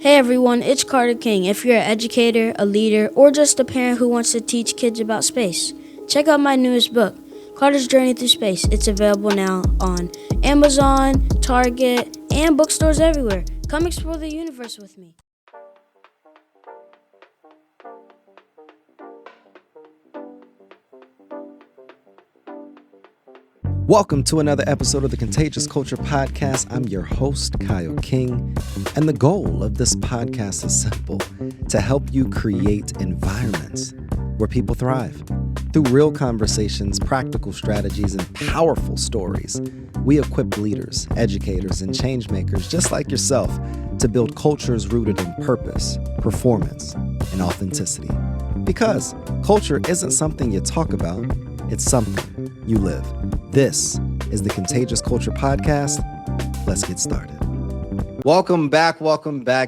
Hey everyone, it's Carter King. If you're an educator, a leader, or just a parent who wants to teach kids about space, check out my newest book, Carter's Journey Through Space. It's available now on Amazon, Target, and bookstores everywhere. Come explore the universe with me. Welcome to another episode of the Contagious Culture Podcast. I'm your host, Kyle King, and the goal of this podcast is simple: to help you create environments where people thrive. Through real conversations, practical strategies, and powerful stories, we equip leaders, educators, and change makers just like yourself to build cultures rooted in purpose, performance, and authenticity. Because culture isn't something you talk about, it's something you live. This is the Contagious Culture Podcast. Let's get started. Welcome back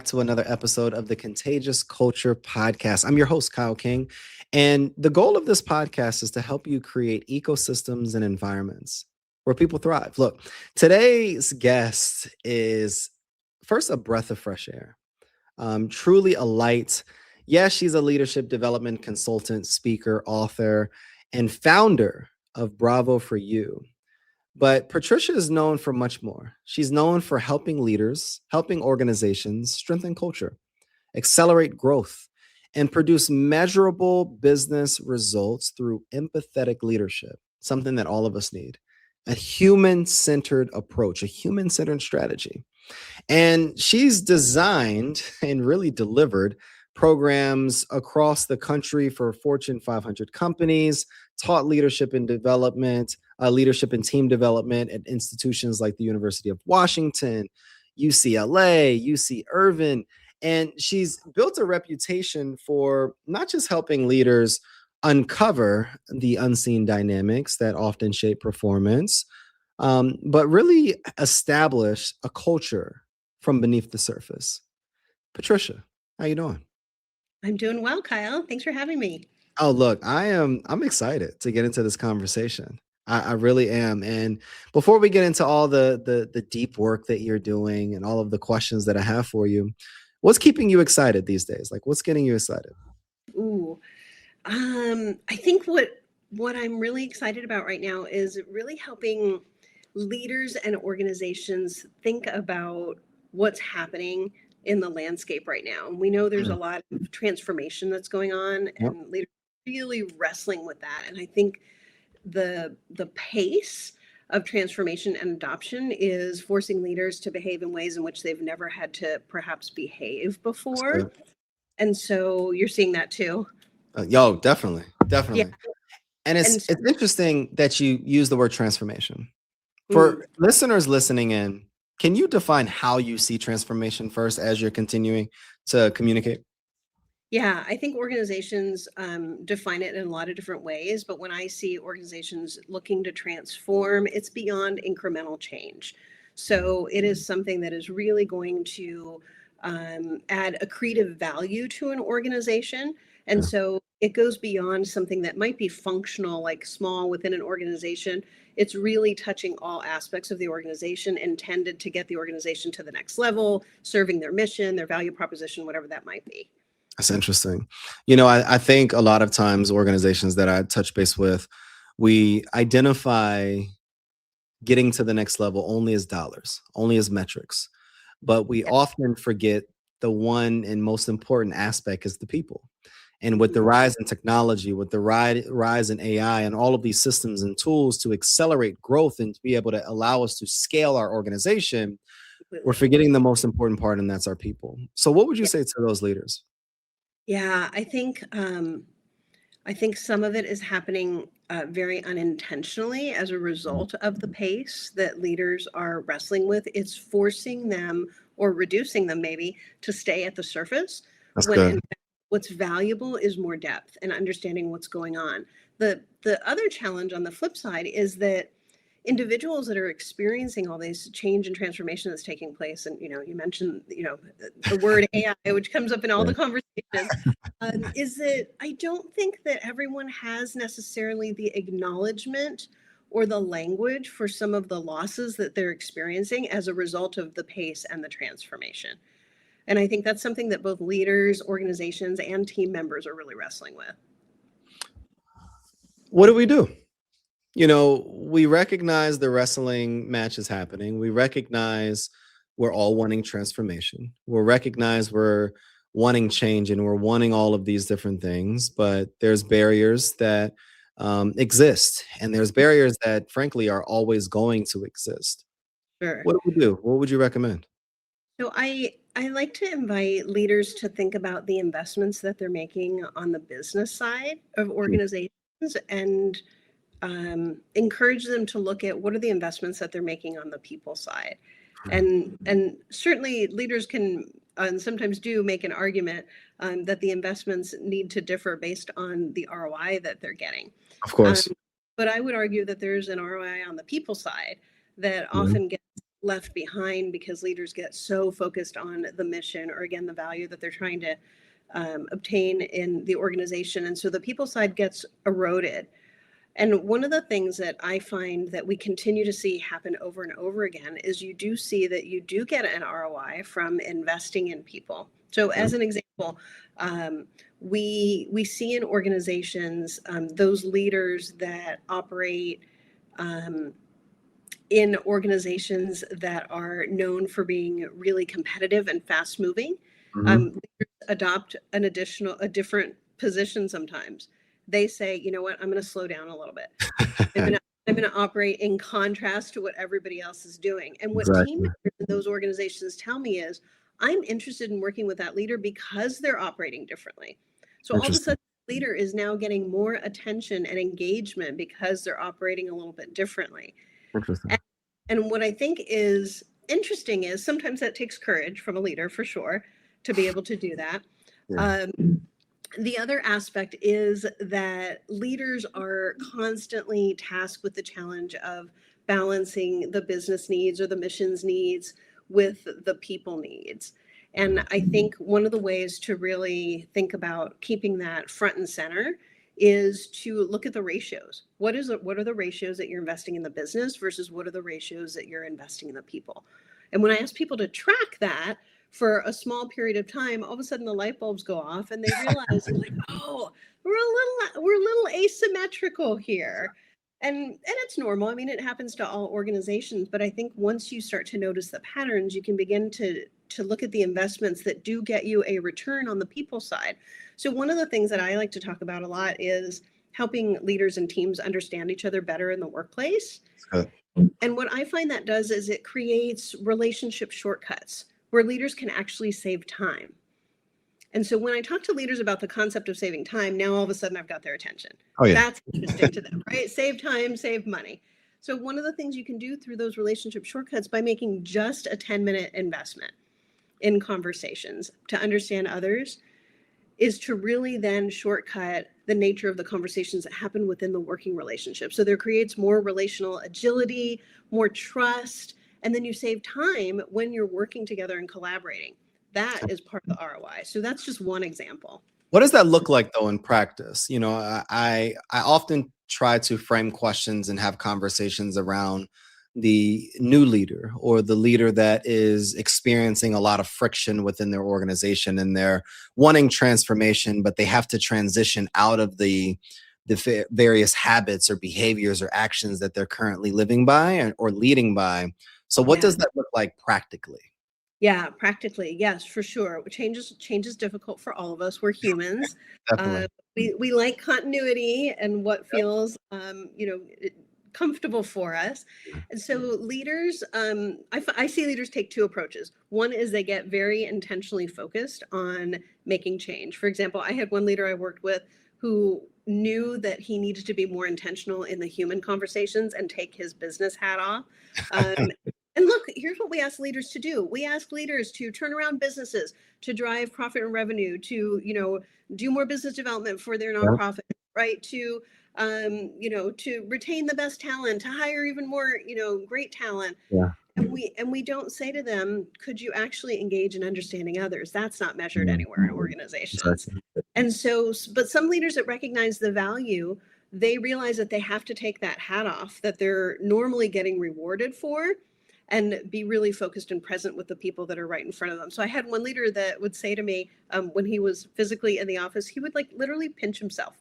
to another episode of the Contagious Culture Podcast. I'm your host, Kyle King, and the goal of this podcast is to help you create ecosystems and environments where people thrive. Look, today's guest is first a breath of fresh air, truly a light. Yes, she's a leadership development consultant, speaker, author, and founder of Bravo for You. But Patricia is known for much more. She's known for helping leaders, helping organizations strengthen culture, accelerate growth, and produce measurable business results through empathetic leadership, something that all of us need. A human-centered approach, a human-centered strategy. And she's designed and really delivered programs across the country for Fortune 500 companies, taught leadership and development, leadership and team development at institutions like the University of Washington, UCLA, UC Irvine. And she's built a reputation for not just helping leaders uncover the unseen dynamics that often shape performance, but really establish a culture from beneath the surface. Patricia, how you doing? I'm doing well, Kyle. Thanks for having me. Oh, look, I'm excited to get into this conversation. I really am. And before we get into all the deep work that you're doing and all of the questions that I have for you, what's keeping you excited these days? Like, what's getting you excited? Ooh, I think what I'm really excited about right now is really helping leaders and organizations think about what's happening in the landscape right now. And we know there's a Mm, lot of transformation that's going on, yep. and leaders are really wrestling with that. And I think the pace of transformation and adoption is forcing leaders to behave in ways in which they've never had to perhaps behave That's before. good. And so you're seeing that too. Yo, definitely, Yeah. definitely. And it's And it's interesting that you use the word transformation. mm, For listeners listening in, can you define how you see transformation first as you're continuing to communicate? yeah, I think organizations define it in a lot of different ways. But when I see organizations looking to transform, it's beyond incremental change. So it is something that is really going to add accretive value to an organization. And Yeah, so it goes beyond something that might be functional, like small within an organization. It's really touching all aspects of the organization, intended to get the organization to the next level, serving their mission, their value proposition, whatever that might be. that's interesting. I think a lot of times organizations that I touch base with, we identify getting to the next level only as dollars, only as metrics. But we often forget the one and most important aspect is the people. And with the rise in technology, with the rise in AI and all of these systems and tools to accelerate growth and to be able to allow us to scale our organization, we're Completely. forgetting the most important part, and that's our people. So what would you Yeah. say to those leaders? Yeah, I think some of it is happening very unintentionally as a Mm, result of the pace that leaders are wrestling with. It's forcing them or reducing them maybe to stay at the surface that's when in good. fact what's valuable is more depth and understanding what's going on. The other challenge on the flip side is that individuals that are experiencing all this change and transformation that's taking place, and you mentioned the word AI, which comes up in all Yeah, the conversations, is that I don't think that everyone has necessarily the acknowledgement or the language for some of the losses that they're experiencing as a result of the pace and the transformation. And I think that's something that both leaders, organizations, and team members are really wrestling with. What do we do? We recognize the wrestling match is happening. We recognize we're all wanting transformation. We recognize we're wanting change and we're wanting all of these different things, but there's barriers that exist, and there's barriers that, frankly, are always going to exist. Sure. What do we do? What would you recommend? So I like to invite leaders to think about the investments that they're making on the business side of organizations and encourage them to look at what are the investments that they're making on the people side. And certainly leaders can and sometimes do make an argument that the investments need to differ based on the ROI that they're getting. Of course. But I would argue that there's an ROI on the people side that Mhm. often gets left behind because leaders get so focused on the mission or, again, the value that they're trying to obtain in the organization. And so the people side gets eroded. And one of the things that I find that we continue to see happen over and over again is you do see that you do get an ROI from investing in people. So as an example, we see in organizations those leaders that operate in organizations that are known for being really competitive and fast moving. Leaders adopt a different position sometimes. They say, you know what, I'm going to slow down a little bit. I'm going to operate in contrast to what everybody else is doing. And what team members in those organizations tell me is, I'm interested in working with that leader because they're operating differently. So all of a sudden, the leader is now getting more attention and engagement because they're operating a little bit differently. Interesting. And what I think is interesting is sometimes that takes courage from a leader, for sure, to be able to do that. Yeah. The other aspect is that leaders are constantly tasked with the challenge of balancing the business needs or the missions needs with the people needs. And I think one of the ways to really think about keeping that front and center is to look at the ratios. What are the ratios that you're investing in the business versus what are the ratios that you're investing in the people? And when I ask people to track that for a small period of time, all of a sudden the light bulbs go off and they realize, like, oh, we're a little asymmetrical here. And it's normal. I mean, it happens to all organizations, but I think once you start to notice the patterns, you can begin to look at the investments that do get you a return on the people side. So one of the things that I like to talk about a lot is helping leaders and teams understand each other better in the workplace. And what I find that does is it creates relationship shortcuts where leaders can actually save time. And so when I talk to leaders about the concept of saving time, now all of a sudden I've got their attention. Oh, yeah. That's interesting to them, right? Save time, save money. So one of the things you can do through those relationship shortcuts by making just a 10-minute investment in conversations to understand others is to really then shortcut the nature of the conversations that happen within the working relationship. So there creates more relational agility, more trust, and then you save time when you're working together and collaborating. That is part of the ROI. So that's just one example. What does that look like, though, in practice? I often try to frame questions and have conversations around the new leader or the leader that is experiencing a lot of friction within their organization and they're wanting transformation, but they have to transition out of the various habits or behaviors or actions that they're currently living by or leading by. So what does that look like practically? Yeah, practically. Yes, for sure. Change is difficult for all of us. We're humans. We like continuity and what feels, comfortable for us. And so leaders, I see leaders take two approaches. One is they get very intentionally focused on making change. For example, I had one leader I worked with who knew that he needed to be more intentional in the human conversations and take his business hat off. And look, here's what we ask leaders to do. We ask leaders to turn around businesses, to drive profit and revenue, to, do more business development for their nonprofit, right? To retain the best talent, to hire even more, great talent. Yeah. And we don't say to them, could you actually engage in understanding others? That's not measured anywhere in organizations. Exactly. And so, but some leaders that recognize the value, they realize that they have to take that hat off that they're normally getting rewarded for. and be really focused and present with the people that are right in front of them. So I had one leader that would say to me, when he was physically in the office, he would like literally pinch himself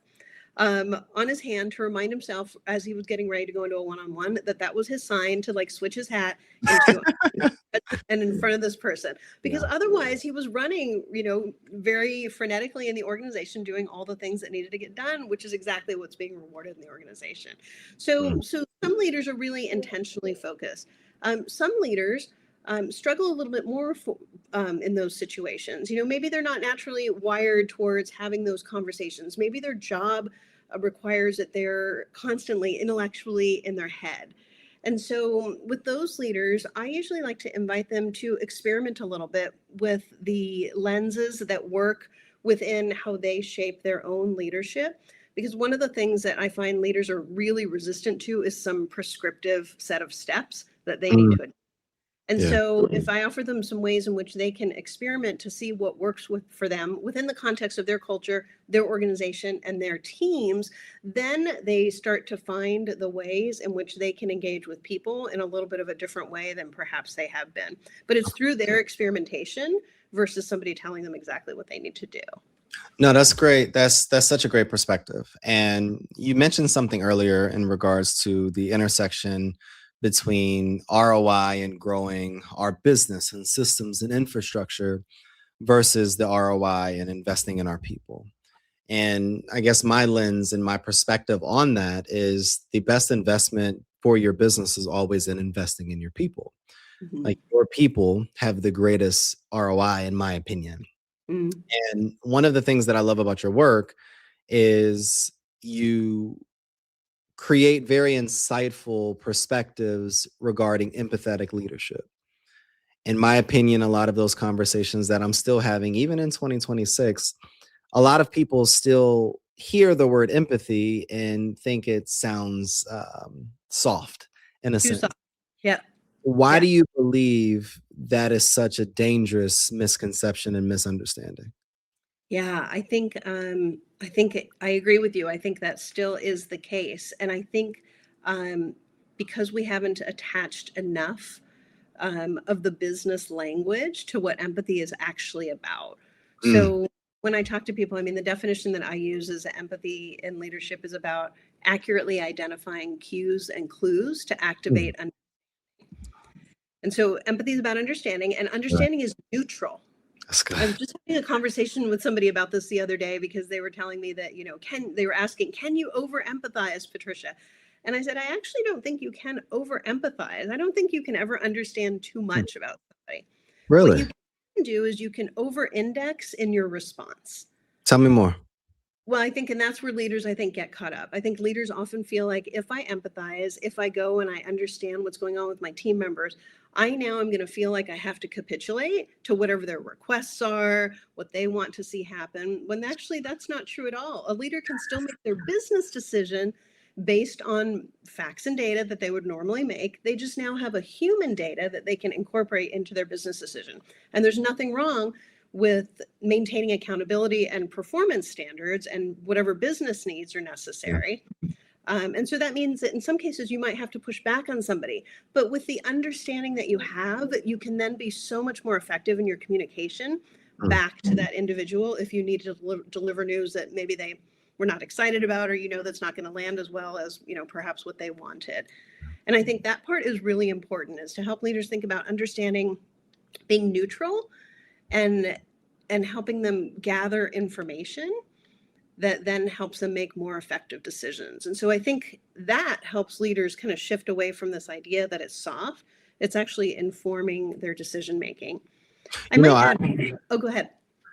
on his hand to remind himself as he was getting ready to go into a one-on-one that was his sign to like switch his hat into and in front of this person, because otherwise he was running, very frenetically in the organization, doing all the things that needed to get done, which is exactly what's being rewarded in the organization. So some leaders are really intentionally focused. Some leaders struggle a little bit more in those situations. Maybe they're not naturally wired towards having those conversations. Maybe their job requires that they're constantly intellectually in their head. And so with those leaders, I usually like to invite them to experiment a little bit with the lenses that work within how they shape their own leadership. Because one of the things that I find leaders are really resistant to is some prescriptive set of steps that they need to adopt. And so if I offer them some ways in which they can experiment to see what works for them within the context of their culture, their organization, and their teams, then they start to find the ways in which they can engage with people in a little bit of a different way than perhaps they have been. But it's through their experimentation versus somebody telling them exactly what they need to do. No, that's great. That's such a great perspective. And you mentioned something earlier in regards to the intersection between ROI and growing our business and systems and infrastructure versus the ROI and investing in our people. And I guess my lens and my perspective on that is the best investment for your business is always in investing in your people. Like your people have the greatest ROI, in my opinion. And one of the things that I love about your work is you create very insightful perspectives regarding empathetic leadership. In my opinion, a lot of those conversations that I'm still having, even in 2026, a lot of people still hear the word empathy and think it sounds soft in a sense. Soft. Yeah. Why do you believe that is such a dangerous misconception and misunderstanding? Yeah, I think I agree with you. I think that still is the case, and I think because we haven't attached enough of the business language to what empathy is actually about. So when I talk to people, I mean, the definition that I use is that empathy in leadership is about accurately identifying cues and clues to activate. And so empathy is about understanding, and understanding is neutral. That's good. I was just having a conversation with somebody about this the other day because they were telling me that, they were asking, can you over empathize, Patricia? And I said, I actually don't think you can over empathize. I don't think you can ever understand too much about somebody. What you can do is you can over index in your response. Tell me more. Well, I think, and that's where leaders, I think, get caught up. I think leaders often feel like if I empathize, if I go and I understand what's going on with my team members, I now am going to feel like I have to capitulate to whatever their requests are, what they want to see happen, when actually that's not true at all. A leader can still make their business decision based on facts and data that they would normally make. They just now have a human data that they can incorporate into their business decision. And there's nothing wrong with maintaining accountability and performance standards and whatever business needs are necessary. And so that means that in some cases you might have to push back on somebody, but with the understanding that you have, you can then be so much more effective in your communication back to that individual if you need to deliver news that maybe they were not excited about, or that's not going to land as well as perhaps what they wanted. And I think that part is really important, is to help leaders think about understanding, being neutral, and helping them gather information that then helps them make more effective decisions. And so I think that helps leaders kind of shift away from this idea that it's soft. It's actually informing their decision making. Go ahead.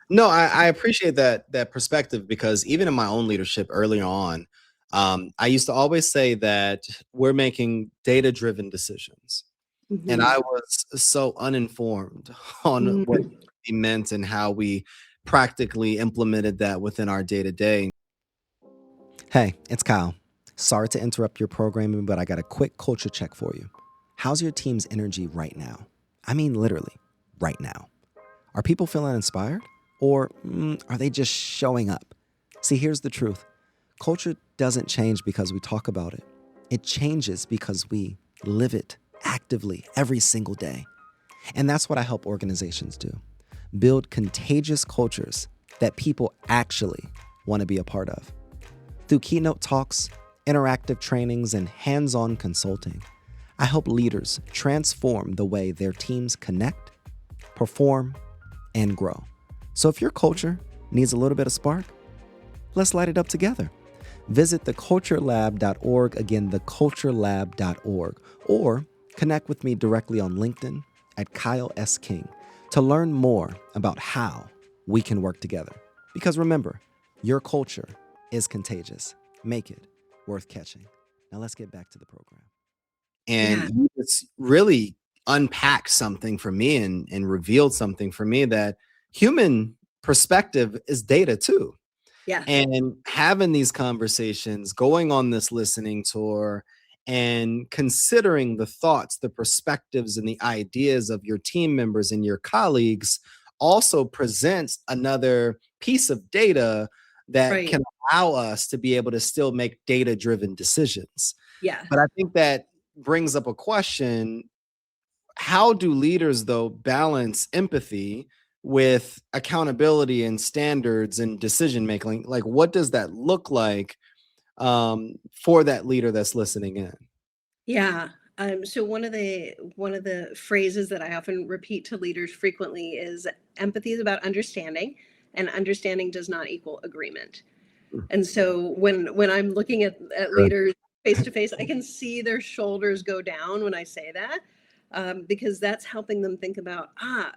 No, I appreciate that perspective, because even in my own leadership early on, I used to always say that we're making data-driven decisions. And I was so uninformed on what it meant and how we practically implemented that within our day-to-day. Hey, it's Kyle. Sorry to interrupt your programming, but I got a quick culture check for you. How's your team's energy right now? I mean, literally, right now. Are people feeling inspired? Or are they just showing up? See, here's the truth. Culture doesn't change because we talk about it. It changes because we live it actively every single day. And that's what I help organizations do: build contagious cultures that people actually want to be a part of. Through keynote talks, interactive trainings, and hands-on consulting, I help leaders transform the way their teams connect, perform, and grow. So if your culture needs a little bit of spark, let's light it up together. Visit theculturelab.org, again, theculturelab.org, or connect with me directly on LinkedIn at Kyle S. King to learn more about how we can work together. Because remember, your culture is contagious. Make it worth catching. Now let's get back to the program. And Yeah. you just really unpacked something for me and revealed something for me, that human perspective is data too. Yeah. And having these conversations, going on this listening tour, and considering the thoughts, the perspectives, and the ideas of your team members and your colleagues also presents another piece of data that Right. can allow us to be able to still make data-driven decisions. Yeah. But I think that brings up a question: how do leaders, though, balance empathy with accountability and standards and decision making? Like, what does that look like for that leader that's listening in? Yeah. So one of the phrases that I often repeat to leaders frequently is empathy is about understanding, and understanding does not equal agreement. And so when I'm looking at Sure. leaders face to face, I can see their shoulders go down when I say that, because that's helping them think about,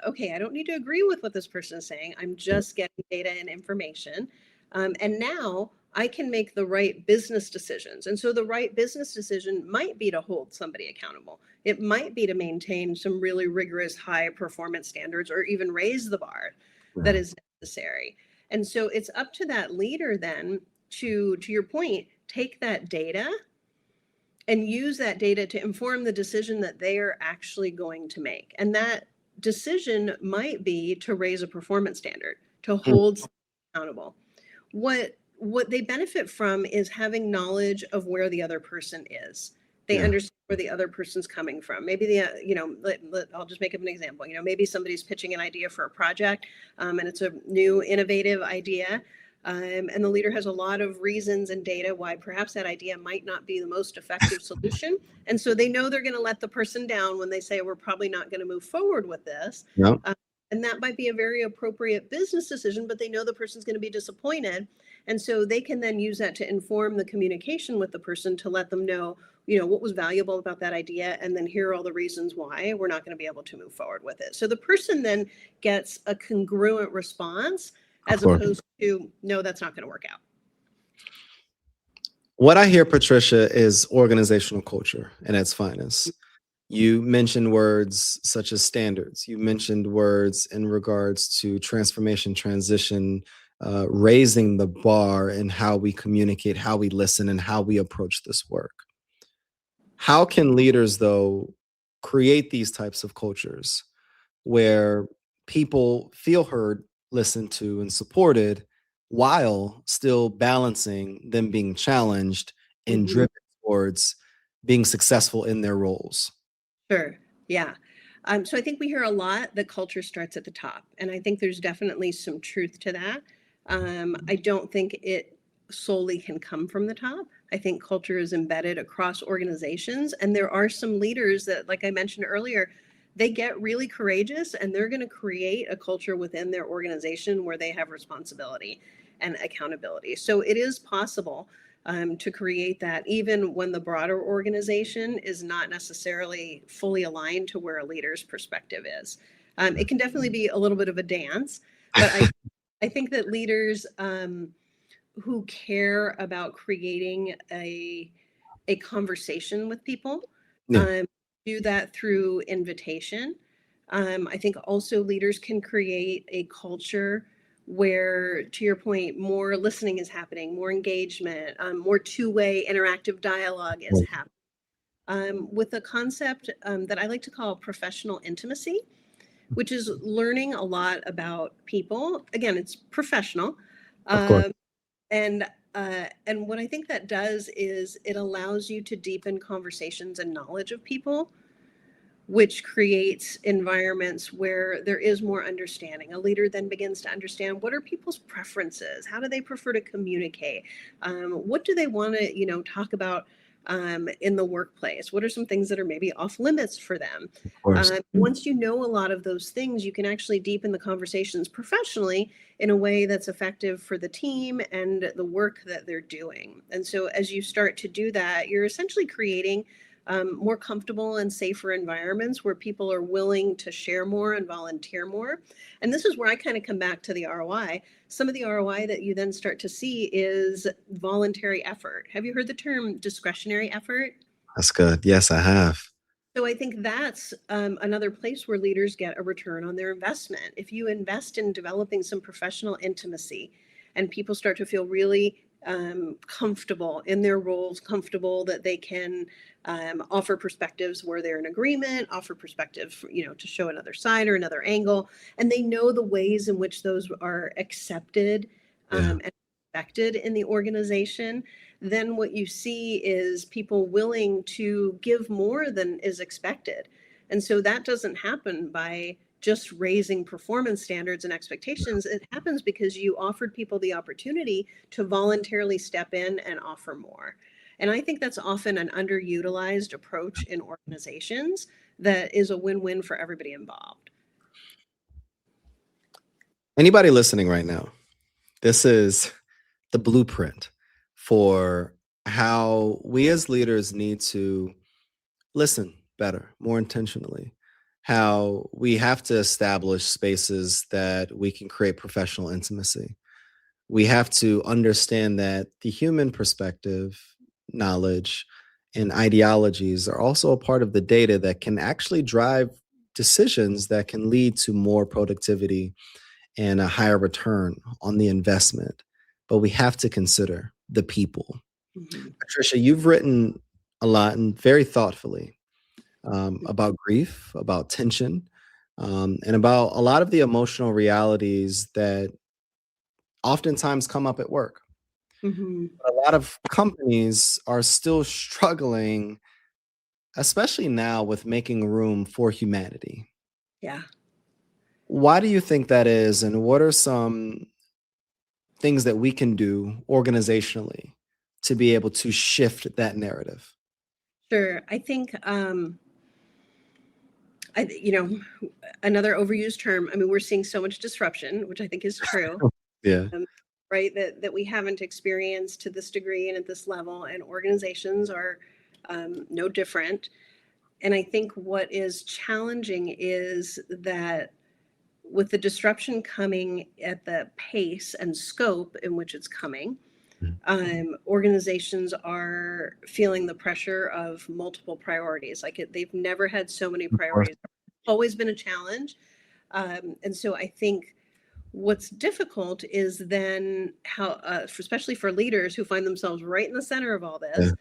okay, I don't need to agree with what this person is saying. I'm just getting data and information. And now I can make the right business decisions. And so the right business decision might be to hold somebody accountable. It might be to maintain some really rigorous high performance standards, or even raise the bar that is necessary. And so it's up to that leader then to your point, take that data and use that data to inform the decision that they are actually going to make. And that decision might be to raise a performance standard, to hold accountable. What they benefit from is having knowledge of where the other person is. They Yeah. understand where the other person's coming from. Maybe I'll just make up an example. Maybe somebody's pitching an idea for a project, and it's a new innovative idea. And the leader has a lot of reasons and data why perhaps that idea might not be the most effective solution. And so they know they're going to let the person down when they say, we're probably not going to move forward with this. No. And that might be a very appropriate business decision, but they know the person's going to be disappointed. And so they can then use that to inform the communication with the person, to let them know, what was valuable about that idea. And then here are all the reasons why we're not going to be able to move forward with it. So the person then gets a congruent response, as opposed to, no, that's not going to work out. What I hear, Patricia, is organizational culture at its finest. You mentioned words such as standards. You mentioned words in regards to transformation, transition, raising the bar in how we communicate, how we listen, and how we approach this work. How can leaders, though, create these types of cultures where people feel heard, listened to, and supported, while still balancing them being challenged and Mhm. driven towards being successful in their roles? Sure. Yeah. So I think we hear a lot that culture starts at the top, and I think there's definitely some truth to that. I don't think it solely can come from the top. I think culture is embedded across organizations, and there are some leaders that, like I mentioned earlier, they get really courageous and they're going to create a culture within their organization where they have responsibility and accountability. So it is possible to create that, even when the broader organization is not necessarily fully aligned to where a leader's perspective is. It can definitely be a little bit of a dance, but I think that leaders who care about creating a conversation with people Yeah. do that through invitation. I think also leaders can create a culture where, to your point, more listening is happening, more engagement, more two-way interactive dialogue is happening. With a concept that I like to call professional intimacy, which is learning a lot about people. Again, it's professional. Of course. And what I think that does is it allows you to deepen conversations and knowledge of people which creates environments where there is more understanding. A leader then begins to understand, what are people's preferences? How do they prefer to communicate? What do they want to, talk about in the workplace? What are some things that are maybe off limits for them? Of course. Once you know a lot of those things, you can actually deepen the conversations professionally in a way that's effective for the team and the work that they're doing. And so as you start to do that, you're essentially creating more comfortable and safer environments where people are willing to share more and volunteer more. And this is where I kind of come back to the ROI. Some of the ROI that you then start to see is voluntary effort. Have you heard the term discretionary effort? That's good. Yes, I have. So I think that's another place where leaders get a return on their investment. If you invest in developing some professional intimacy and people start to feel really comfortable in their roles, comfortable that they can offer perspectives where they're in agreement, offer perspective, to show another side or another angle, and they know the ways in which those are accepted Yeah. and respected in the organization, then what you see is people willing to give more than is expected. And so that doesn't happen by just raising performance standards and expectations. It happens because you offered people the opportunity to voluntarily step in and offer more. And I think that's often an underutilized approach in organizations that is a win-win for everybody involved. Anybody listening right now, this is the blueprint for how we as leaders need to listen better, more intentionally, how we have to establish spaces that we can create professional intimacy. We have to understand that the human perspective, knowledge, and ideologies are also a part of the data that can actually drive decisions that can lead to more productivity and a higher return on the investment. But we have to consider the people. Mhm. Patricia, you've written a lot and very thoughtfully about grief, about tension, and about a lot of the emotional realities that oftentimes come up at work. Mhm. But a lot of companies are still struggling, especially now with making room for humanity. Yeah. Why do you think that is? And what are some things that we can do organizationally to be able to shift that narrative? Sure. I think another overused term. I mean, we're seeing so much disruption, which I think is true, Yeah. right? That we haven't experienced to this degree and at this level, and organizations are no different. And I think what is challenging is that with the disruption coming at the pace and scope in which it's coming, organizations are feeling the pressure of multiple priorities. They've never had so many Of course. priorities. Always been a challenge. And so I think what's difficult is then how, especially for leaders who find themselves right in the center of all Yeah. this,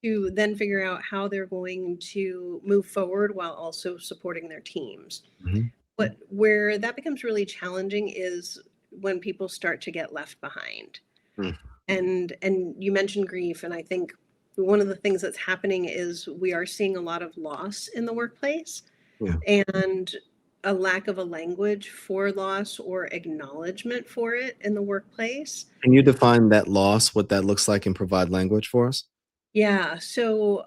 to then figure out how they're going to move forward while also supporting their teams. Mhm. But where that becomes really challenging is when people start to get left behind. Mm. And you mentioned grief, and I think one of the things that's happening is we are seeing a lot of loss in the workplace, Yeah. and a lack of a language for loss or acknowledgement for it in the workplace. Can you define that loss, what that looks like, and provide language for us? Yeah, so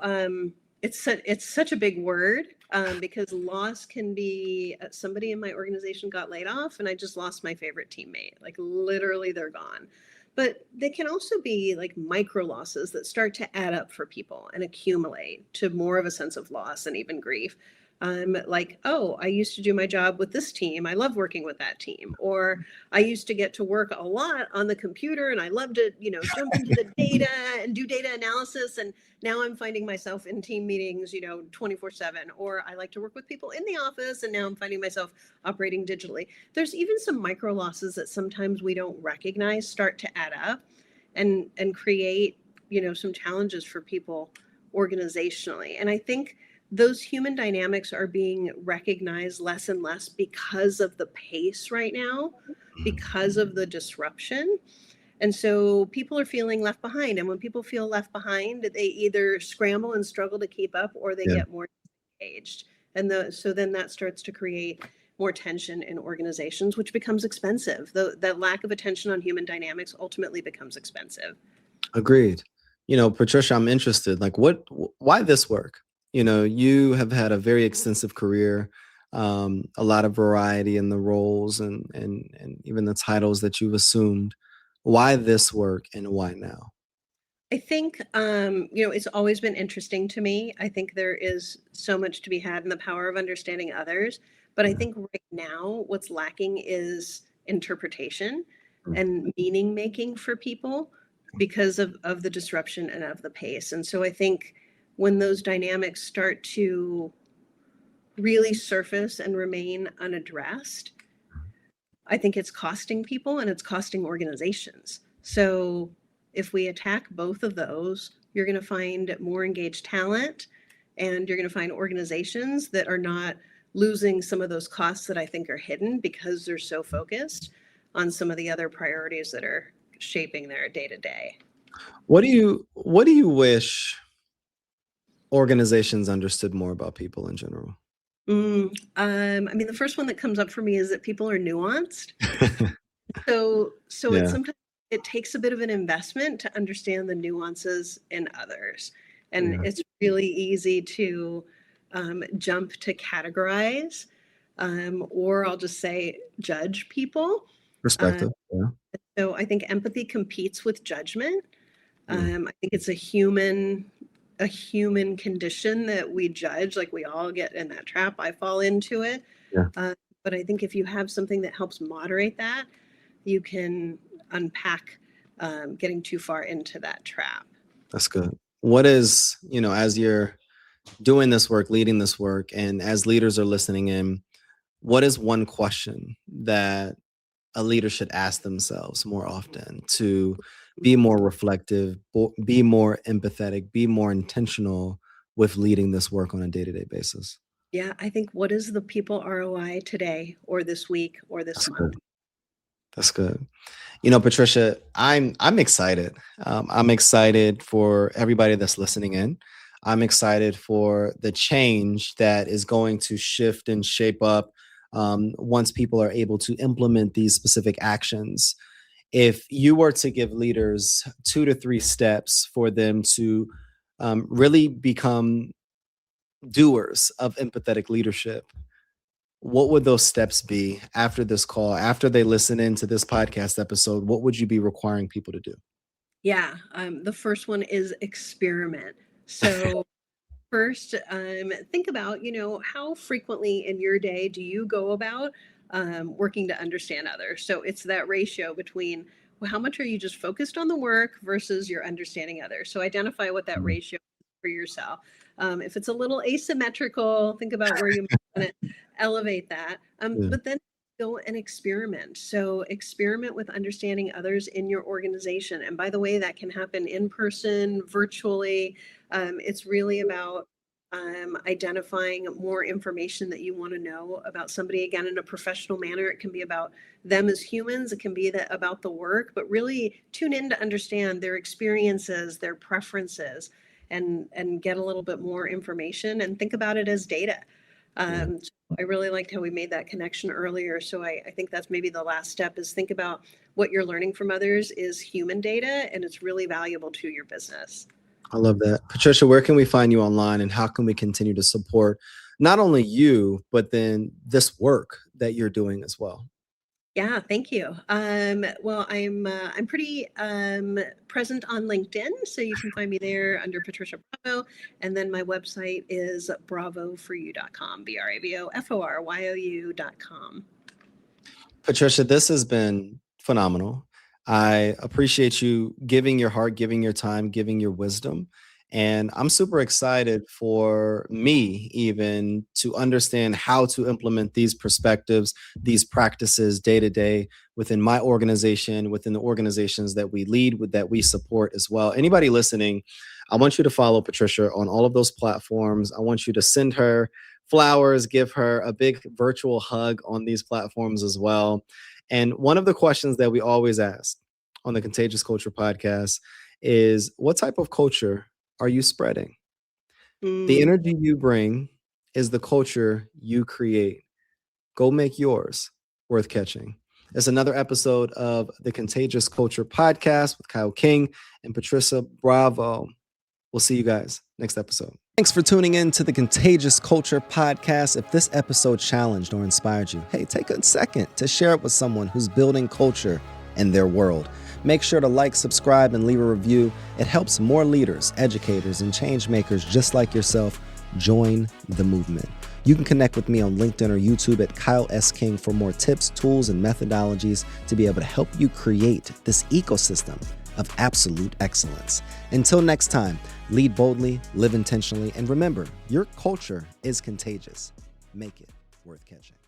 it's such a big word, because loss can be, somebody in my organization got laid off, and I just lost my favorite teammate. Like literally, they're gone. But they can also be like micro losses that start to add up for people and accumulate to more of a sense of loss and even grief. Like, oh, I used to do my job with this team. I love working with that team. Or I used to get to work a lot on the computer and I love to, jump into the data and do data analysis. And now I'm finding myself in team meetings, 24/7. Or I like to work with people in the office and now I'm finding myself operating digitally. There's even some micro losses that sometimes we don't recognize start to add up and create, some challenges for people organizationally. And I think those human dynamics are being recognized less and less because of the pace right now, because of the disruption. And so people are feeling left behind. And when people feel left behind, they either scramble and struggle to keep up or they Yeah. get more engaged. So then that starts to create more tension in organizations, which becomes expensive. That lack of attention on human dynamics ultimately becomes expensive. Agreed. Patricia, I'm interested. Like, why this work? You have had a very extensive career, a lot of variety in the roles and even the titles that you've assumed. Why this work and why now? I think, it's always been interesting to me. I think there is so much to be had in the power of understanding others. But I Yeah. think right now what's lacking is interpretation Mm. and meaning making for people because of the disruption and of the pace. And so I think when those dynamics start to really surface and remain unaddressed, I think it's costing people and it's costing organizations. So if we attack both of those, you're going to find more engaged talent and you're going to find organizations that are not losing some of those costs that I think are hidden because they're so focused on some of the other priorities that are shaping their day to day. What do you wish organizations understood more about people in general? I mean, the first one that comes up for me is that people are nuanced. So it's Yeah. sometimes it takes a bit of an investment to understand the nuances in others. And Yeah. it's really easy to jump to categorize, or I'll just say judge people. Uh, Perspective. Yeah. so I think empathy competes with judgment. Mm. I think it's a human condition that we judge, like we all get in that trap. I fall into it. Yeah. Uh, but I think if you have something that helps moderate that, you can unpack getting too far into that trap. That's good. What is, as you're doing this work, leading this work, and as leaders are listening in, what is one question that a leader should ask themselves more often to be more reflective, be more empathetic, be more intentional with leading this work on a day-to-day basis? Yeah, I think what is the people ROI today or this week or this That's month? good. That's good. Patricia, I'm excited. I'm excited for everybody that's listening in. I'm excited for the change that is going to shift and shape up once people are able to implement these specific actions. If you were to give leaders 2 to 3 steps for them to really become doers of empathetic leadership, what would those steps be after this call, after they listen into this podcast episode? What would you be requiring people to do? Yeah, the first one is experiment. So first, think about, how frequently in your day do you go about working to understand others? So it's that ratio between, well, how much are you just focused on the work versus your understanding others? So identify what that Mm. ratio is for yourself. If it's a little asymmetrical, think about where you want to elevate that. Yeah. But then go and experiment. So experiment with understanding others in your organization. And by the way, that can happen in person, virtually. It's really about identifying more information that you want to know about somebody, again, in a professional manner. It can be about them as humans, it can be about the work, but really tune in to understand their experiences, their preferences, and get a little bit more information and think about it as data. Yeah. So I really liked how we made that connection earlier. So I think that's maybe the last step, is think about what you're learning from others is human data and it's really valuable to your business. I love that. Patricia, where can we find you online and how can we continue to support not only you, but then this work that you're doing as well? Yeah, thank you. Well, I'm pretty present on LinkedIn, so you can find me there under Patricia Bravo, and then my website is bravoforyou.com, bravoforyu.com. Patricia, this has been phenomenal. I appreciate you giving your heart, giving your time, giving your wisdom. And I'm super excited for me even to understand how to implement these perspectives, these practices day to day within my organization, within the organizations that we lead with, that we support as well. Anybody listening, I want you to follow Patricia on all of those platforms. I want you to send her flowers, give her a big virtual hug on these platforms as well. And one of the questions that we always ask on the Contagious Culture podcast is, what type of culture are you spreading? The Mm, energy you bring is the culture you create. Go make yours worth catching. It's another episode of the Contagious Culture Podcast with Kyle King and Patricia Bravo. We'll see you guys next episode. Thanks for tuning in to the Contagious Culture Podcast. If this episode challenged or inspired you, hey, take a second to share it with someone who's building culture in their world. Make sure to like, subscribe, and leave a review. It helps more leaders, educators, and change makers just like yourself join the movement. You can connect with me on LinkedIn or YouTube at Kyle S. King for more tips, tools, and methodologies to be able to help you create this ecosystem of absolute excellence. Until next time, lead boldly, live intentionally, and remember, your culture is contagious. Make it worth catching.